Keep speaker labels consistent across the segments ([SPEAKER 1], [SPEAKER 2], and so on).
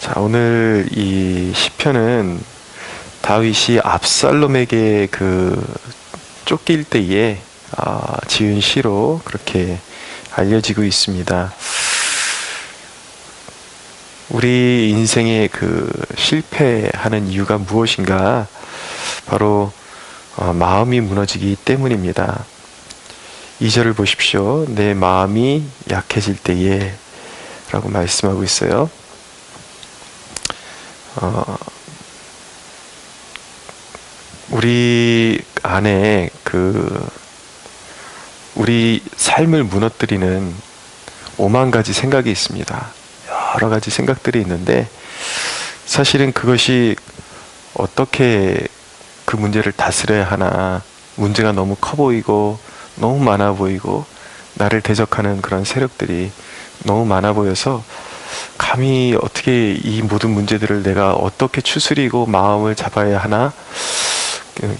[SPEAKER 1] 자, 오늘 이 시편은 다윗이 압살롬에게 쫓길 때에 지은 시로 그렇게 알려지고 있습니다. 우리 인생의 실패하는 이유가 무엇인가? 바로 마음이 무너지기 때문입니다. 2절을 보십시오. 내 마음이 약해질 때에 라고 말씀하고 있어요. 우리 안에 우리 삶을 무너뜨리는 5만 가지 생각이 있습니다. 여러 가지 생각들이 있는데 사실은 그것이 어떻게 그 문제를 다스려야 하나, 문제가 너무 커 보이고 너무 많아 보이고 나를 대적하는 그런 세력들이 너무 많아 보여서 감히 어떻게 이 모든 문제들을 내가 어떻게 추스리고 마음을 잡아야 하나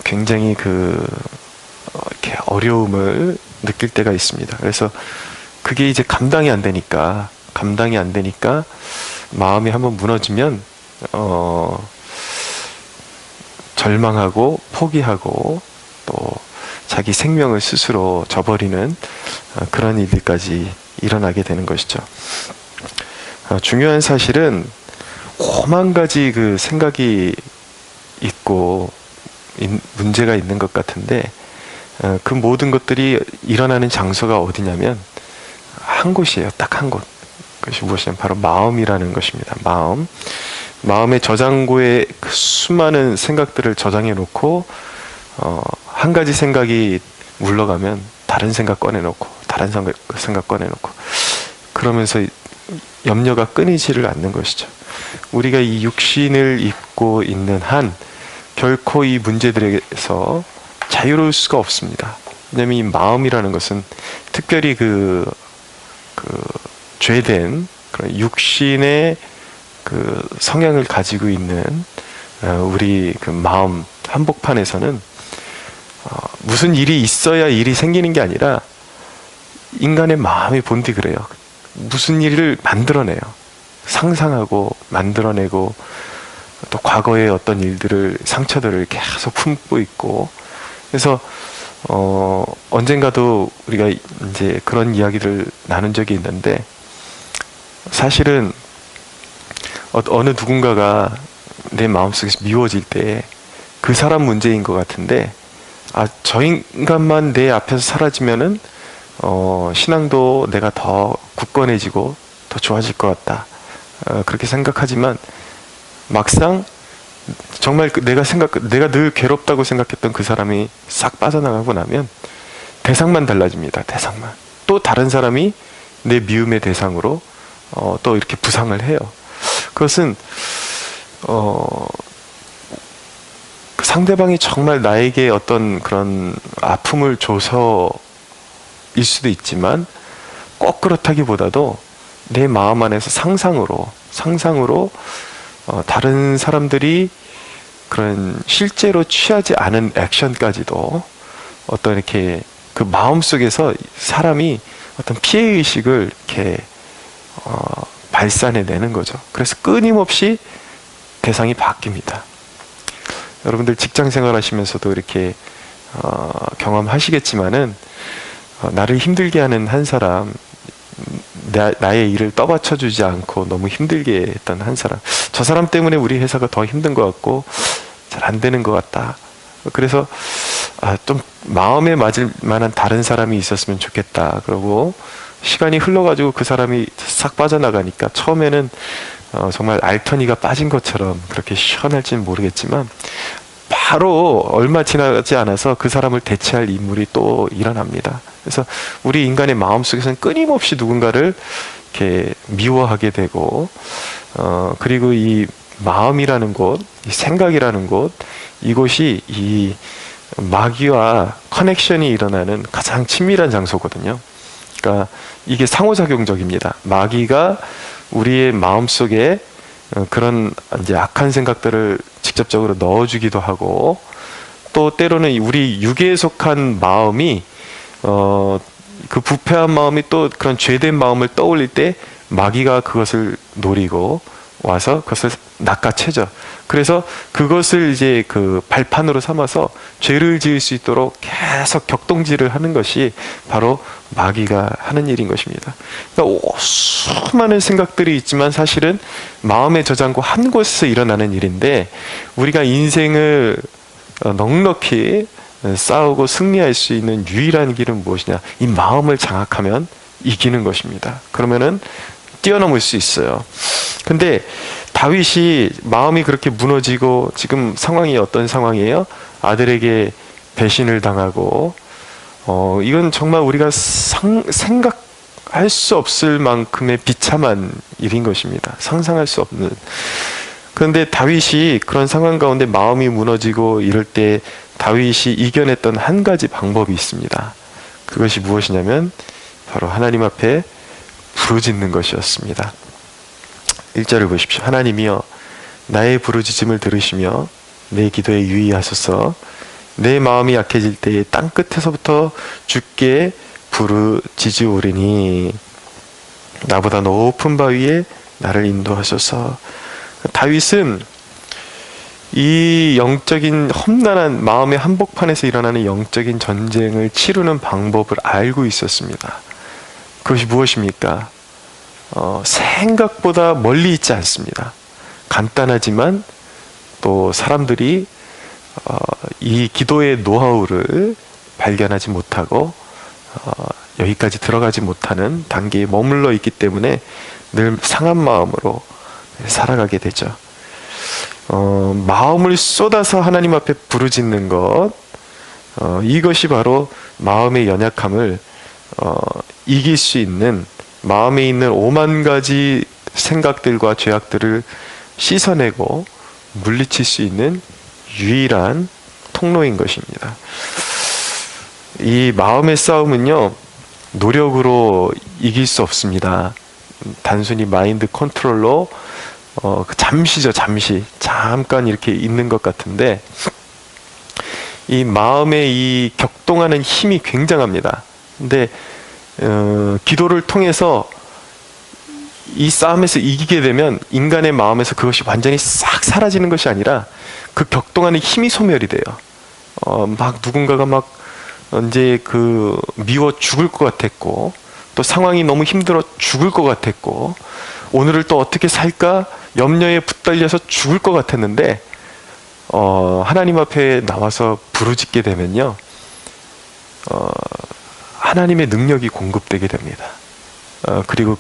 [SPEAKER 1] 굉장히 이렇게 어려움을 느낄 때가 있습니다. 그래서 그게 이제 감당이 안 되니까 마음이 한번 무너지면 절망하고 포기하고 또 자기 생명을 스스로 저버리는 그런 일들까지 일어나게 되는 것이죠. 중요한 사실은 5만 가지 생각이 있고 문제가 있는 것 같은데 그 모든 것들이 일어나는 장소가 어디냐면 한 곳이에요. 딱 한 곳. 그것이 무엇이냐면 바로 마음이라는 것입니다. 마음의 저장고에 수많은 생각들을 저장해 놓고 한 가지 생각이 물러가면 다른 생각 꺼내놓고 다른 생각 꺼내놓고 그러면서 염려가 끊이지를 않는 것이죠. 우리가 이 육신을 입고 있는 한 결코 이 문제들에서 자유로울 수가 없습니다. 왜냐하면 이 마음이라는 것은 특별히 죄된 그런 육신의 성향을 가지고 있는 우리 마음 한복판에서는 무슨 일이 있어야 일이 생기는 게 아니라 인간의 마음의 본디 그래요. 무슨 일을 만들어내요. 상상하고 만들어내고 또 과거의 어떤 상처들을 계속 품고 있고 그래서 언젠가도 우리가 이제 그런 이야기를 나눈 적이 있는데 사실은 어느 누군가가 내 마음속에서 미워질 때 그 사람 문제인 것 같은데 저 인간만 내 앞에서 사라지면은 신앙도 내가 더 굳건해지고 더 좋아질 것 같다. 그렇게 생각하지만 막상 정말 내가 늘 괴롭다고 생각했던 그 사람이 싹 빠져나가고 나면 대상만 달라집니다. 대상만. 또 다른 사람이 내 미움의 대상으로 또 이렇게 부상을 해요. 그것은 상대방이 정말 나에게 어떤 그런 아픔을 줘서일 수도 있지만 꼭 그렇다기보다도 내 마음 안에서 상상으로 다른 사람들이 그런 실제로 취하지 않은 액션까지도 어떤 이렇게 그 마음 속에서 사람이 어떤 피해의식을 이렇게 발산해내는 거죠. 그래서 끊임없이 대상이 바뀝니다. 여러분들 직장 생활 하시면서도 이렇게 경험하시겠지만은 나를 힘들게 하는 한 사람, 나의 일을 떠받쳐주지 않고 너무 힘들게 했던 한 사람, 저 사람 때문에 우리 회사가 더 힘든 것 같고 잘 안 되는 것 같다. 그래서 좀 마음에 맞을 만한 다른 사람이 있었으면 좋겠다. 그러고 시간이 흘러가지고 그 사람이 싹 빠져나가니까 처음에는 정말 알터니가 빠진 것처럼 그렇게 시원할지는 모르겠지만 바로 얼마 지나지 않아서 그 사람을 대체할 인물이 또 일어납니다. 그래서 우리 인간의 마음속에서는 끊임없이 누군가를 이렇게 미워하게 되고 그리고 이 마음이라는 곳, 이 생각이라는 곳, 이곳이 이 마귀와 커넥션이 일어나는 가장 친밀한 장소거든요. 그러니까 이게 상호작용적입니다. 마귀가 우리의 마음속에 그런 이제 악한 생각들을 직접적으로 넣어주기도 하고 또 때로는 우리 육에 속한 마음이 그 부패한 마음이 또 그런 죄된 마음을 떠올릴 때 마귀가 그것을 노리고 와서 그것을 낚아채죠. 그래서 그것을 이제 그 발판으로 삼아서 죄를 지을 수 있도록 계속 격동질을 하는 것이 바로 마귀가 하는 일인 것입니다. 그러니까 수많은 생각들이 있지만 사실은 마음의 저장고 한 곳에서 일어나는 일인데, 우리가 인생을 넉넉히 싸우고 승리할 수 있는 유일한 길은 무엇이냐? 이 마음을 장악하면 이기는 것입니다. 그러면은 뛰어넘을 수 있어요. 근데 다윗이 마음이 그렇게 무너지고, 지금 상황이 어떤 상황이에요? 아들에게 배신을 당하고, 이건 정말 우리가 생각할 수 없을 만큼의 비참한 일인 것입니다. 상상할 수 없는. 그런데 다윗이 그런 상황 가운데 마음이 무너지고 이럴 때 다윗이 이겨냈던 한 가지 방법이 있습니다. 그것이 무엇이냐면 바로 하나님 앞에 부르짖는 것이었습니다. 1절을 보십시오. 하나님이여 나의 부르짖음을 들으시며 내 기도에 유의하소서. 내 마음이 약해질 때에 땅끝에서부터 주께 부르짖으오리니 나보다 높은 바위에 나를 인도하소서. 다윗은 이 영적인 험난한 마음의 한복판에서 일어나는 영적인 전쟁을 치르는 방법을 알고 있었습니다. 그것이 무엇입니까? 생각보다 멀리 있지 않습니다. 간단하지만 또 사람들이 이 기도의 노하우를 발견하지 못하고 여기까지 들어가지 못하는 단계에 머물러 있기 때문에 늘 상한 마음으로 살아가게 되죠. 마음을 쏟아서 하나님 앞에 부르짖는 것, 이것이 바로 마음의 연약함을 이길 수 있는, 마음에 있는 5만 가지 생각들과 죄악들을 씻어내고 물리칠 수 있는 유일한 통로인 것입니다. 이 마음의 싸움은요, 노력으로 이길 수 없습니다. 단순히 마인드 컨트롤로 잠시죠, 잠깐 이렇게 있는 것 같은데, 이 마음의 이 격동하는 힘이 굉장합니다. 근데 기도를 통해서 이 싸움에서 이기게 되면 인간의 마음에서 그것이 완전히 싹 사라지는 것이 아니라 그 격동하는 힘이 소멸이 돼요. 막 누군가가 막 이제 미워 죽을 것 같았고, 또 상황이 너무 힘들어 죽을 것 같았고, 오늘을 또 어떻게 살까 염려에 붙들려서 죽을 것 같았는데, 하나님 앞에 나와서 부르짖게 되면요, 하나님의 능력이 공급되게 됩니다. 그리고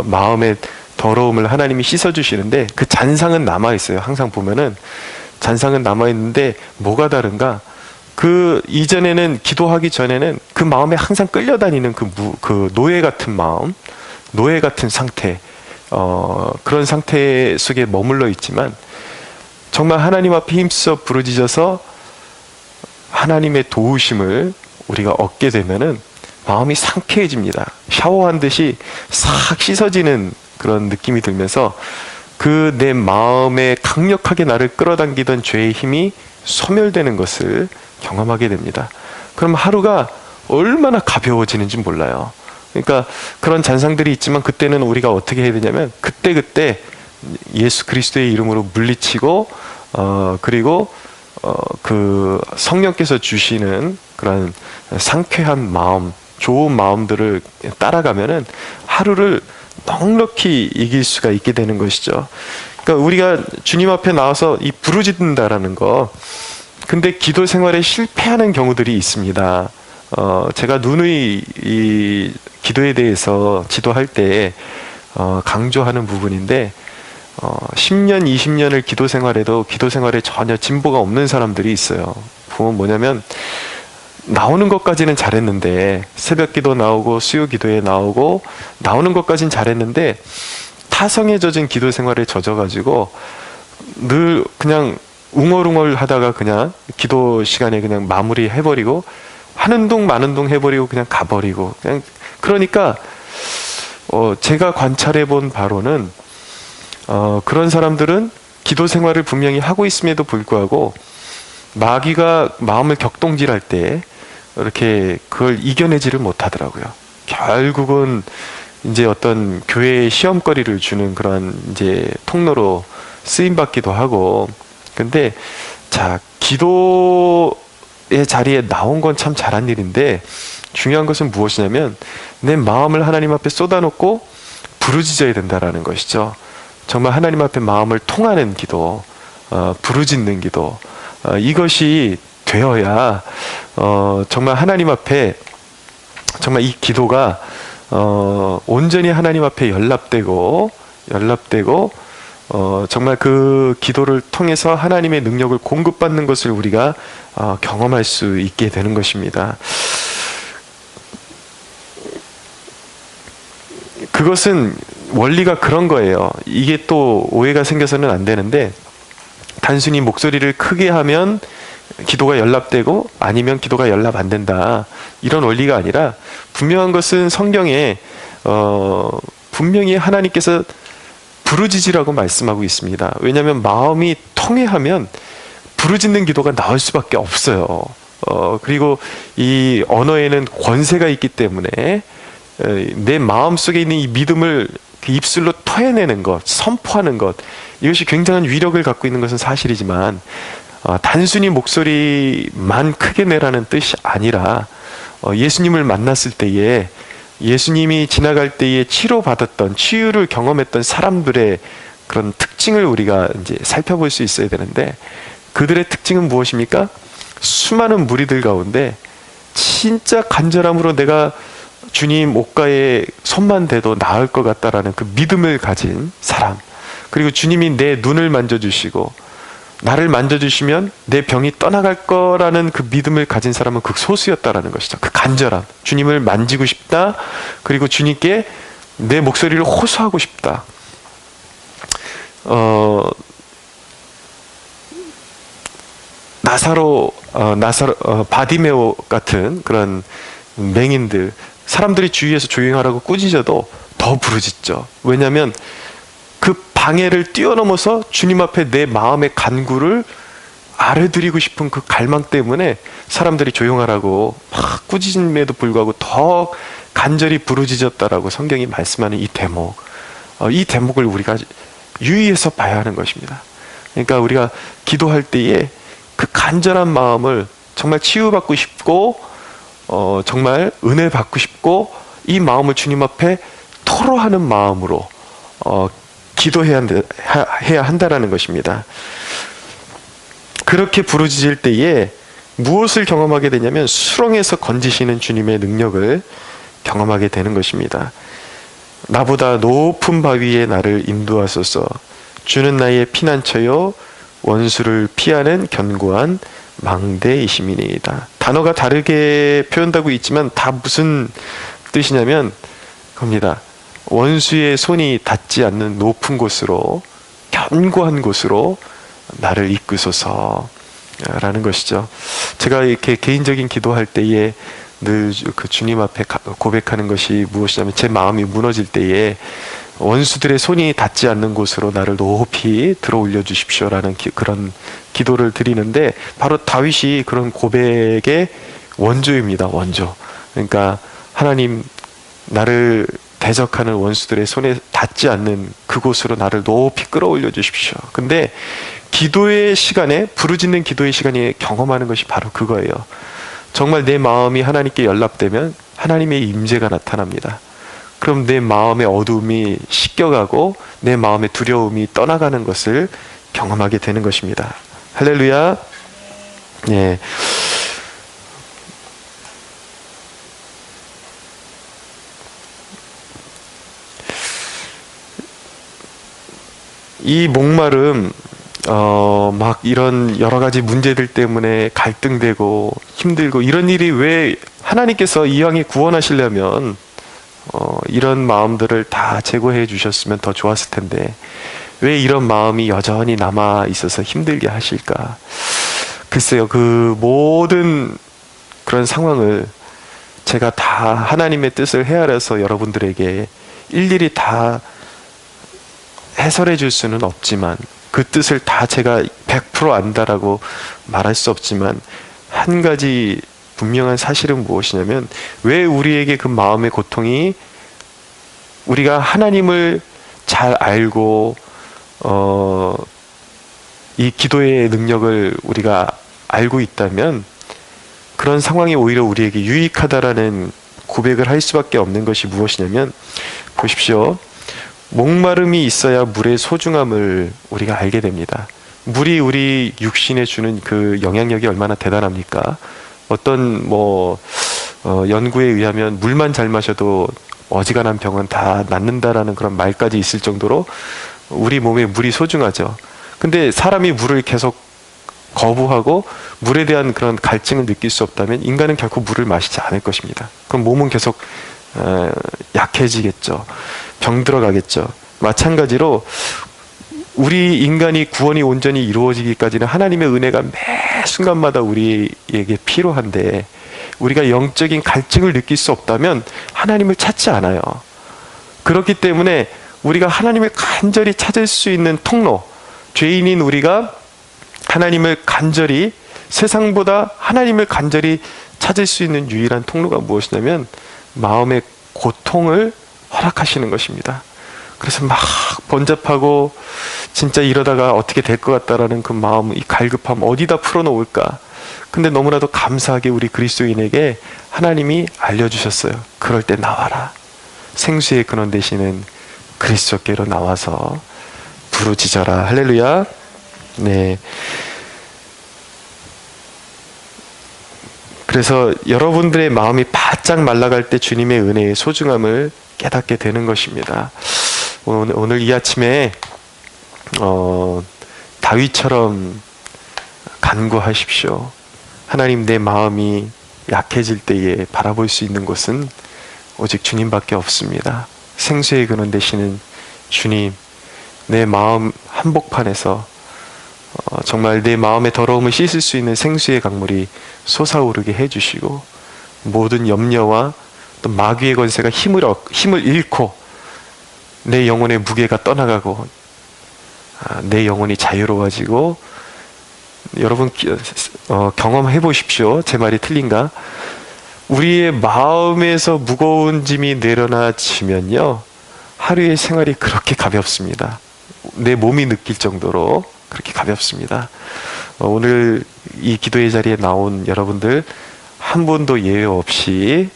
[SPEAKER 1] 마음의 더러움을 하나님이 씻어주시는데, 그 잔상은 남아있어요. 항상 보면은 잔상은 남아있는데 뭐가 다른가? 이전에는, 기도하기 전에는 그 마음에 항상 끌려다니는 그 노예 같은 마음, 노예 같은 상태, 그런 상태 속에 머물러 있지만, 정말 하나님 앞에 힘써 부르짖어서 하나님의 도우심을 우리가 얻게 되면은 마음이 상쾌해집니다. 샤워한 듯이 싹 씻어지는 그런 느낌이 들면서 내 마음에 강력하게 나를 끌어당기던 죄의 힘이 소멸되는 것을 경험하게 됩니다. 그럼 하루가 얼마나 가벼워지는지 몰라요. 그러니까 그런 잔상들이 있지만, 그때는 우리가 어떻게 해야 되냐면 그때 예수 그리스도의 이름으로 물리치고, 그리고 성령께서 주시는 그런 상쾌한 마음, 좋은 마음들을 따라가면은 하루를 넉넉히 이길 수가 있게 되는 것이죠. 그러니까 우리가 주님 앞에 나와서 이 부르짖는다라는 거, 근데 기도 생활에 실패하는 경우들이 있습니다. 제가 누누이 이 기도에 대해서 지도할 때 강조하는 부분인데, 10년, 20년을 기도 생활해도 기도 생활에 전혀 진보가 없는 사람들이 있어요. 보면 뭐냐면, 나오는 것까지는 잘했는데, 새벽 기도 나오고 수요 기도에 나오고 나오는 것까지는 잘했는데, 타성에 젖은 기도 생활에 젖어가지고 늘 그냥 웅얼웅얼 하다가 그냥 기도 시간에 그냥 마무리 해버리고, 하는 둥 마는 둥 해버리고 그냥 가버리고, 그냥, 그러니까 제가 관찰해 본 바로는 그런 사람들은 기도 생활을 분명히 하고 있음에도 불구하고 마귀가 마음을 격동질할 때 이렇게 그걸 이겨내지를 못하더라고요. 결국은 이제 어떤 교회의 시험거리를 주는 그런 이제 통로로 쓰임 받기도 하고. 근데 자, 기도의 자리에 나온 건 참 잘한 일인데 중요한 것은 무엇이냐면 내 마음을 하나님 앞에 쏟아놓고 부르짖어야 된다라는 것이죠. 정말 하나님 앞에 마음을 통하는 기도, 부르짖는 기도, 이것이 되어야 정말 하나님 앞에 정말 이 기도가 온전히 하나님 앞에 연락되고 정말 그 기도를 통해서 하나님의 능력을 공급받는 것을 우리가 경험할 수 있게 되는 것입니다. 그것은 원리가 그런 거예요. 이게 또 오해가 생겨서는 안 되는데, 단순히 목소리를 크게 하면 기도가 연락되고 아니면 기도가 연락 안 된다, 이런 원리가 아니라, 분명한 것은 성경에 분명히 하나님께서 부르짖으라고 말씀하고 있습니다. 왜냐하면 마음이 통회하면 부르짖는 기도가 나올 수밖에 없어요. 그리고 이 언어에는 권세가 있기 때문에 내 마음 속에 있는 이 믿음을 그 입술로 토해내는 것, 선포하는 것, 이것이 굉장한 위력을 갖고 있는 것은 사실이지만, 단순히 목소리만 크게 내라는 뜻이 아니라, 예수님을 만났을 때에, 예수님이 지나갈 때에 치료받았던, 치유를 경험했던 사람들의 그런 특징을 우리가 이제 살펴볼 수 있어야 되는데, 그들의 특징은 무엇입니까? 수많은 무리들 가운데 진짜 간절함으로 내가 주님 옷가에 손만 대도 나을 것 같다라는 그 믿음을 가진 사람, 그리고 주님이 내 눈을 만져주시고 나를 만져주시면 내 병이 떠나갈 거라는 그 믿음을 가진 사람은 극소수였다라는 것이죠. 그 간절함, 주님을 만지고 싶다, 그리고 주님께 내 목소리를 호소하고 싶다. 바디메오 같은 그런 맹인들, 사람들이 주위에서 조용하라고 꾸짖어도 더 부르짖죠. 왜냐하면 그 방해를 뛰어넘어서 주님 앞에 내 마음의 간구를 아뢰드리고 싶은 그 갈망 때문에 사람들이 조용하라고 막 꾸짖음에도 불구하고 더 간절히 부르짖었다라고 성경이 말씀하는 이 대목, 이 대목을 우리가 유의해서 봐야 하는 것입니다. 그러니까 우리가 기도할 때에 그 간절한 마음을 정말 치유받고 싶고 정말 은혜 받고 싶고, 이 마음을 주님 앞에 토로하는 마음으로 기도해야 한다라는 것입니다. 그렇게 부르짖을 때에 무엇을 경험하게 되냐면 수렁에서 건지시는 주님의 능력을 경험하게 되는 것입니다. 나보다 높은 바위에 나를 인도하소서. 주는 나의 피난처요 원수를 피하는 견고한 망대이심이니이다. 단어가 다르게 표현되고 있지만 다 무슨 뜻이냐면 겁니다. 원수의 손이 닿지 않는 높은 곳으로, 견고한 곳으로 나를 이끄소서 라는 것이죠. 제가 이렇게 개인적인 기도할 때에 늘 그 주님 앞에 고백하는 것이 무엇이냐면, 제 마음이 무너질 때에 원수들의 손이 닿지 않는 곳으로 나를 높이 들어 올려 주십시오라는 그런 기도를 드리는데, 바로 다윗이 그런 고백의 원조입니다. 원조. 그러니까 하나님, 나를 대적하는 원수들의 손에 닿지 않는 그곳으로 나를 높이 끌어올려 주십시오. 근데 기도의 시간에, 부르짖는 기도의 시간에 경험하는 것이 바로 그거예요. 정말 내 마음이 하나님께 연락되면 하나님의 임재가 나타납니다. 그럼 내 마음의 어두움이 씻겨가고 내 마음의 두려움이 떠나가는 것을 경험하게 되는 것입니다. 할렐루야. 예. 이 목마름, 막 이런 여러 가지 문제들 때문에 갈등되고 힘들고 이런 일이, 왜 하나님께서 이왕에 구원하시려면 이런 마음들을 다 제거해 주셨으면 더 좋았을 텐데 왜 이런 마음이 여전히 남아 있어서 힘들게 하실까? 글쎄요, 그 모든 그런 상황을 제가 다 하나님의 뜻을 헤아려서 여러분들에게 일일이 다 해설해 줄 수는 없지만, 그 뜻을 다 제가 100% 안다라고 말할 수 없지만, 한 가지 분명한 사실은 무엇이냐면, 왜 우리에게 그 마음의 고통이 우리가 하나님을 잘 알고 이 기도의 능력을 우리가 알고 있다면 그런 상황이 오히려 우리에게 유익하다라는 고백을 할 수밖에 없는 것이 무엇이냐면, 보십시오. 목마름이 있어야 물의 소중함을 우리가 알게 됩니다. 물이 우리 육신에 주는 그 영향력이 얼마나 대단합니까? 어떤 연구에 의하면 물만 잘 마셔도 어지간한 병은 다 낫는다라는 그런 말까지 있을 정도로 우리 몸에 물이 소중하죠. 근데 사람이 물을 계속 거부하고 물에 대한 그런 갈증을 느낄 수 없다면 인간은 결코 물을 마시지 않을 것입니다. 그럼 몸은 계속 약해지겠죠. 병 들어가겠죠. 마찬가지로 우리 인간이 구원이 온전히 이루어지기까지는 하나님의 은혜가 매 순간마다 우리에게 필요한데, 우리가 영적인 갈증을 느낄 수 없다면 하나님을 찾지 않아요. 그렇기 때문에 우리가 하나님을 간절히 찾을 수 있는 통로, 죄인인 우리가 하나님을 간절히, 세상보다 하나님을 간절히 찾을 수 있는 유일한 통로가 무엇이냐면 마음의 고통을 허락하시는 것입니다. 그래서 막 번잡하고 진짜 이러다가 어떻게 될 것 같다라는 그 마음, 이 갈급함 어디다 풀어놓을까? 근데 너무나도 감사하게 우리 그리스도인에게 하나님이 알려주셨어요. 그럴 때 나와라. 생수의 근원 되시는 그리스도께로 나와서 부르짖어라. 할렐루야. 네. 그래서 여러분들의 마음이 바짝 말라갈 때 주님의 은혜의 소중함을 깨닫게 되는 것입니다. 오늘 이 아침에 다윗처럼 간구하십시오. 하나님, 내 마음이 약해질 때에 바라볼 수 있는 곳은 오직 주님밖에 없습니다. 생수의 근원 되시는 주님, 내 마음 한복판에서 정말 내 마음의 더러움을 씻을 수 있는 생수의 강물이 솟아오르게 해주시고, 모든 염려와 또 마귀의 권세가 힘을 잃고 내 영혼의 무게가 떠나가고 내 영혼이 자유로워지고, 여러분 경험해 보십시오. 제 말이 틀린가? 우리의 마음에서 무거운 짐이 내려놔지면요, 하루의 생활이 그렇게 가볍습니다. 내 몸이 느낄 정도로 그렇게 가볍습니다. 오늘 이 기도의 자리에 나온 여러분들 한 분도 예외 없이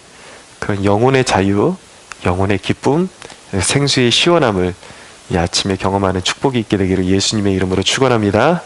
[SPEAKER 1] 그런 영혼의 자유, 영혼의 기쁨, 생수의 시원함을 이 아침에 경험하는 축복이 있게 되기를 예수님의 이름으로 축원합니다.